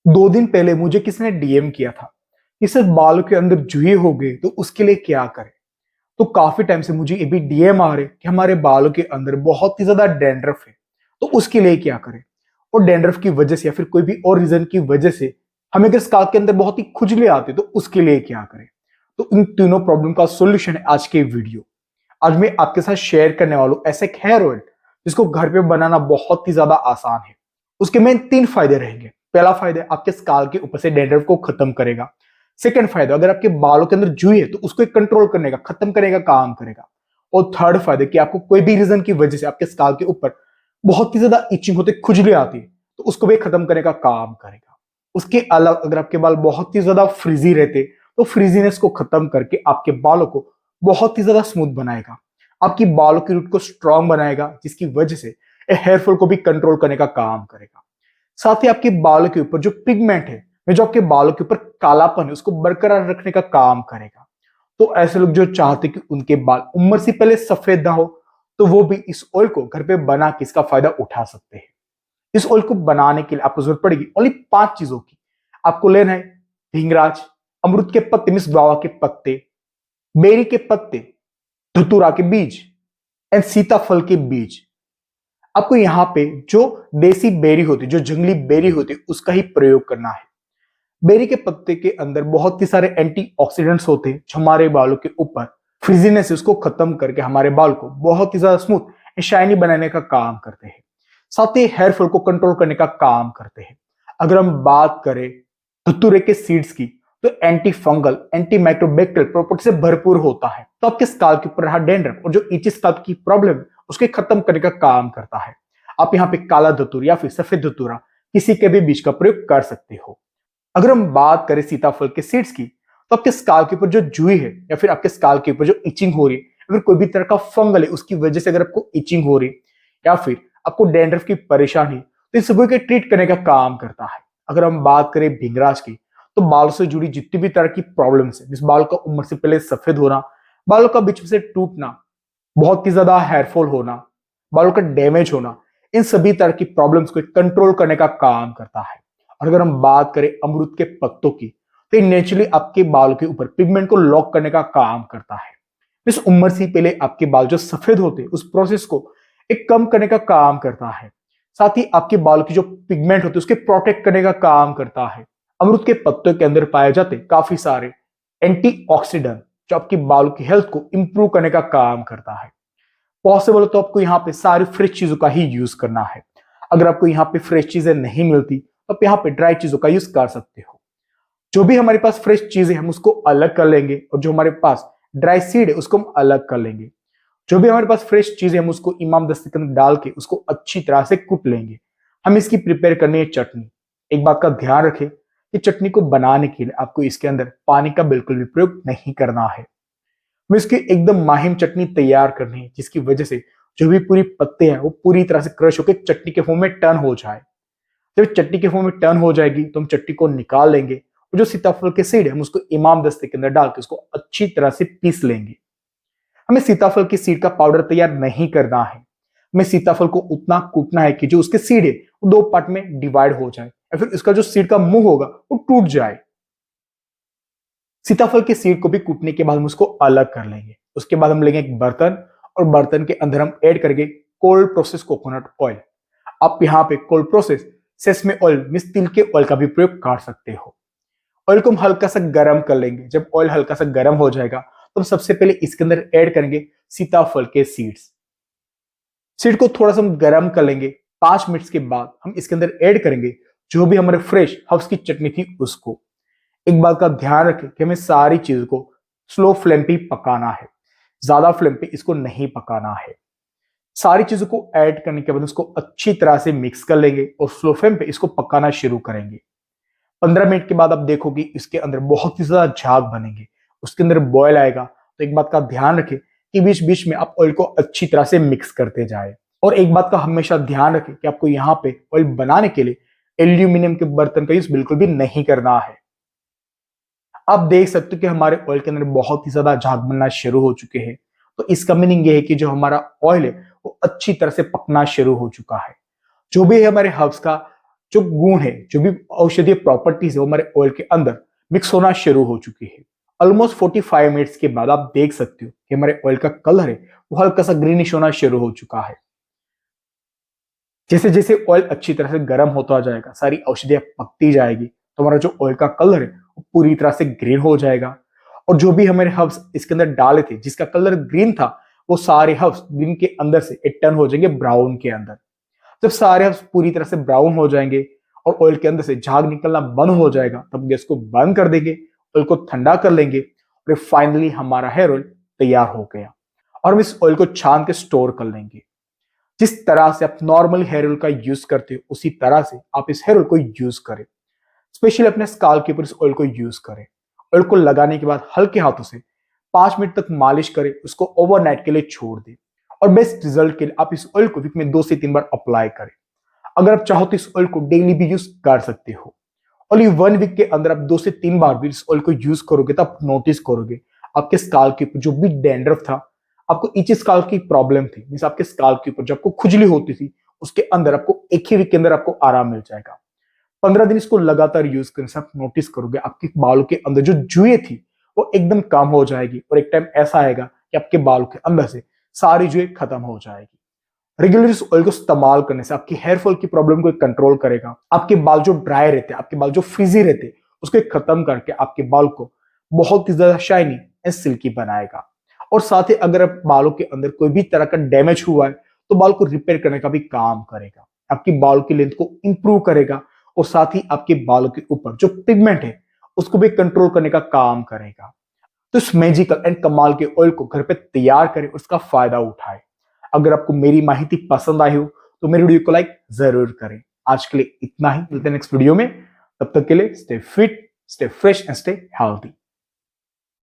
2 दिन पहले मुझे किसी ने डीएम किया था कि सर बालों के अंदर जुए हो गए तो उसके लिए क्या करें। तो काफी टाइम से मुझे ये भी डीएम आ रहे कि हमारे बालों के अंदर बहुत ही ज्यादा डैंड्रफ है, तो उसके लिए क्या करें। और डैंड्रफ की वजह से या फिर कोई भी और रीजन की वजह से हमें अगर स्काल्प के अंदर बहुत ही खुजली आती तो उसके लिए क्या करें। तो इन तीनों प्रॉब्लम का सोल्यूशन है आज के वीडियो। आज मैं आपके साथ शेयर करने वाला हूं ऐसे एक हेयर ऑयल जिसको घर पे बनाना बहुत ही ज्यादा आसान है। उसके मेन 3 फायदे रहेंगे। पहला फायदा आपके स्काल्प के ऊपर से डैंड्रफ को खत्म करेगा। सेकंड फायदा, अगर आपके बालों के अंदर जुई है तो उसको कंट्रोल करने का, खत्म करने का काम करेगा। और थर्ड फायदा कि आपको कोई भी रीजन की वजह से आपके स्काल्प के ऊपर बहुत ही ज्यादा इचिंग होती, खुजली आती है, तो उसको भी खत्म करने का काम करेगा। उसके अलावा अगर आपके बाल बहुत ही ज्यादा फ्रीजी रहते तो फ्रीजीनेस को खत्म करके आपके बालों को बहुत ही ज्यादा स्मूथ बनाएगा। आपकी बालों की रूट को स्ट्रांग बनाएगा, जिसकी वजह से हेयर फॉल को भी कंट्रोल करने का काम करेगा। साथ ही आपके बालों के ऊपर जो पिगमेंट है, जो आपके बालों के ऊपर कालापन है, उसको बरकरार रखने का काम करेगा। तो ऐसे लोग जो चाहते कि उनके बाल उम्र से पहले सफेद ना हो, तो वो भी इस ऑयल को घर पे बना के इसका फायदा उठा सकते हैं। इस ऑयल को बनाने के लिए आपको जरूरत पड़ेगी ओनली 5 चीजों की। आपको लेना है भिंगराज, अमरूद के पत्ते मिस गुआवा के पत्ते, बेरी के पत्ते, धतूरा के बीज एंड सीताफल के बीज। आपको यहाँ पे जो देसी बेरी होती है, जो जंगली बेरी होती है, उसका ही प्रयोग करना है। बेरी के पत्ते के अंदर बहुत ही सारे एंटीऑक्सीडेंट्स होते हैं जो हमारे बालों के ऊपर फ्रिजीनेस है उसको खत्म करके हमारे बाल को बहुत ही ज्यादा स्मूथ एंड शाइनी बनाने का काम करते हैं। साथ ही हेयर फॉल को कंट्रोल करने का काम करते हैं। अगर हम बात करें धतूरे के सीड्स की, तो एंटी फंगल, एंटी माइक्रोबैक्टीरियल प्रॉपर्टी से भरपूर होता है। तो आपके स्काल्प के ऊपर रहा डैंड्रफ और जो इची स्काल्प की प्रॉब्लम है उसके खत्म करने का काम करता है। आप यहाँ पे काला धतूर या फिर सफेद धतूरा किसी के भी बीज का प्रयोग कर सकते हो। अगर हम बात करें सीताफल के सीड्स की, तो आपके स्काल्प के ऊपर जो जुई है या फिर आपके स्काल्प के ऊपर जो इचिंग हो रही है, अगर कोई भी तरह का फंगल है उसकी वजह से अगर आपको इचिंग हो रही है या फिर आपको डैंड्रफ की परेशानी, तो इन सभी के ट्रीट करने का काम करता है। अगर हम बात करें भिंगराज की, तो बाल से जुड़ी जितनी भी तरह की प्रॉब्लम्स है, जिस बाल का उम्र से पहले सफेद होना, बालों का बीच में से टूटना, बहुत ही ज्यादा हेयरफॉल होना, बालों का डैमेज होना, इन सभी तरह की प्रॉब्लम्स को कंट्रोल करने का काम करता है। और अगर हम बात करें अमरूद के पत्तों की, तो नेचुरली आपके बाल के ऊपर पिगमेंट को लॉक करने का काम करता है। इस उम्र से पहले आपके बाल जो सफेद होते हैं उस प्रोसेस को एक कम करने का काम करता है। साथ ही आपके बाल की जो पिगमेंट होते हैं उसके प्रोटेक्ट करने का काम करता है। अमरूद के पत्तों के अंदर पाए जाते काफी सारे एंटीऑक्सीडेंट जो आपके बालों की हेल्थ को इंप्रूव करने का काम करता है। पॉसिबल हो तो आपको यहाँ पे सारी फ्रेश चीजों का ही यूज करना है। अगर आपको यहाँ पे फ्रेश चीजें नहीं मिलती तो आप यहाँ पे ड्राई चीजों का यूज कर सकते हो। जो भी हमारे पास फ्रेश चीजें हम उसको अलग कर लेंगे और जो हमारे पास ड्राई सीड है उसको हम अलग कर लेंगे। जो भी हमारे पास फ्रेश चीजें हम उसको इमाम दस्ते के अंदर डाल के उसको अच्छी तरह से कूट लेंगे। हम इसकी प्रिपेयर करनी है चटनी। एक बात का ध्यान रखें कि चटनी को बनाने के लिए आपको इसके अंदर पानी का बिल्कुल भी प्रयोग नहीं करना है। हमें इसकी एकदम माहिम चटनी तैयार करनी है, जिसकी वजह से जो भी पूरी पत्ते हैं वो पूरी तरह से क्रश होकर चटनी के फॉर्म में टर्न हो जाए। जब चटनी के फॉर्म में टर्न हो जाएगी तो हम चटनी को निकाल लेंगे और जो सीताफल के सीड है हम उसको इमाम दस्ते के अंदर डाल के उसको अच्छी तरह से पीस लेंगे। हमें सीताफल की सीड का पाउडर तैयार नहीं करना है। हमें सीताफल को उतना कूटना है कि जो उसके सीड है वो 2 पार्ट में डिवाइड हो जाए या फिर उसका जो सीड का मुंह होगा वो टूट जाए। सीताफल के सीड को भी कूटने के बाद हम उसको अलग कर लेंगे। उसके बाद हम लेंगे एक बर्तन और बर्तन के अंदर हम ऐड करेंगे कोल्ड प्रोसेस कोकोनट ऑयल। आप यहाँ पे cold process sesame oil miss तिल के ऑयल का भी प्रयोग कर सकते हो। ऑयल को हम हल्का सा गर्म कर लेंगे। जब ऑयल हल्का सा गर्म हो जाएगा तो हम सबसे पहले इसके अंदर ऐड करेंगे सीताफल के सीड्स। सीड को थोड़ा सा हम गर्म कर लेंगे। 5 मिनट के बाद हम इसके अंदर ऐड करेंगे जो भी हमारे फ्रेश हर्ब्स की चटनी थी उसको। एक बात का ध्यान रखें कि हमें सारी चीजों को स्लो फ्लेम पे पकाना है, ज्यादा फ्लेम पे इसको नहीं पकाना है। सारी चीजों को ऐड करने के बाद उसको अच्छी तरह से मिक्स कर लेंगे और स्लो फ्लेम पे इसको पकाना शुरू करेंगे। 15 मिनट के बाद आप देखोगे इसके अंदर बहुत ही ज्यादा झाग बनेंगे, उसके अंदर बॉयल आएगा। तो एक बात का ध्यान रखें कि बीच बीच में आप ऑयल को अच्छी तरह से मिक्स करते जाए। और एक बात का हमेशा ध्यान रखें कि आपको यहाँ पे ऑयल बनाने के लिए एल्यूमिनियम के बर्तन का यूज बिल्कुल भी नहीं करना है। आप देख सकते हो कि हमारे ऑयल के अंदर बहुत ही ज्यादा झाग बनना शुरू हो चुके हैं। तो इसका मीनिंग ये है कि जो हमारा ऑयल है वो अच्छी तरह से पकना शुरू हो चुका है। जो भी है हमारे हर्ब्स का जो गुण है, जो भी औषधीय प्रॉपर्टीज है, वो हमारे ऑयल के अंदर मिक्स होना शुरू हो चुकी है। ऑलमोस्ट 45 मिनट्स के बाद आप देख सकते हो कि हमारे ऑयल का कलर है वो हल्का सा ग्रीनिश होना शुरू हो चुका है। जैसे जैसे ऑयल अच्छी तरह से गर्म होता जाएगा, सारी औषधियां पकती जाएगी, तो हमारा जो ऑयल का कलर है वो पूरी तरह से ग्रीन हो जाएगा। और जो भी हमारे हर्ब्स इसके अंदर डाले थे जिसका कलर ग्रीन था, वो सारे हर्ब्स ग्रीन के अंदर से टर्न हो जाएंगे ब्राउन के अंदर। जब सारे हर्ब्स पूरी तरह से ब्राउन हो जाएंगे और ऑयल के अंदर से झाग निकलना बंद हो जाएगा, तब गैस को बंद कर देंगे, ऑयल को ठंडा कर लेंगे और फाइनली हमारा हेयर ऑयल तैयार हो गया। और हम इस ऑयल को छान के स्टोर कर लेंगे। जिस तरह से आप नॉर्मल हेयर ऑयल का यूज करते हो, उसी तरह से आप इस हेयर ऑयल को यूज करें। स्पेशली अपने स्काल्प के ऊपर इस ऑयल को यूज करें। ऑयल को लगाने के बाद हल्के हाथों से 5 मिनट तक मालिश करें, उसको ओवरनाइट के लिए छोड़ दें। और बेस्ट रिजल्ट के लिए आप इस ऑयल को वीक में 2 से 3 बार अप्लाई करें। अगर आप चाहो तो इस ऑयल को डेली भी यूज कर सकते हो। ओनली 1 वीक के अंदर आप 2 से 3 बार भी इस ऑयल को यूज करोगे तो आप नोटिस करोगे आपके स्काल्प के ऊपर जो भी डैंड्रफ था, आपको इची स्काल्प की प्रॉब्लम थी, मींस आपके स्काल्प के ऊपर जो आपको खुजली होती थी, उसके अंदर आपको एक ही वीक के अंदर आपको आराम मिल जाएगा। 15 दिन इसको लगातार यूज करने से आप नोटिस करोगे आपके बालों के अंदर जो जुएं थी वो एकदम कम हो जाएगी। और एक टाइम ऐसा आएगा कि आपके बालों के अंदर से सारी जुएं खत्म हो जाएगी। रेगुलर इस ऑयल को इस्तेमाल करने से आपकी हेयर फॉल की प्रॉब्लम को कंट्रोल करेगा। आपके बाल जो ड्राई रहते हैं, आपके बाल जो फ्रीजी रहते हैं, उसको खत्म करके आपके बाल को बहुत ही ज्यादा शाइनी एंड सिल्की बनाएगा। और साथ ही अगर आप बालों के अंदर कोई भी तरह का डैमेज हुआ है तो बाल को रिपेयर करने का भी काम करेगा। आपकी बाल की लेंथ को इंप्रूव करेगा और साथ ही आपके बालों के ऊपर जो पिगमेंट है उसको भी कंट्रोल करने का काम करेगा। तो इस मैजिकल एंड कमाल के ऑयल को घर पे तैयार करें और उसका फायदा उठाएं। अगर आपको मेरी माहिती पसंद आई हो तो मेरी वीडियो को लाइक जरूर करें। आज के लिए इतना ही, मिलते हैं नेक्स्ट वीडियो में। तब तक के लिए stay fit, stay fresh and stay healthy.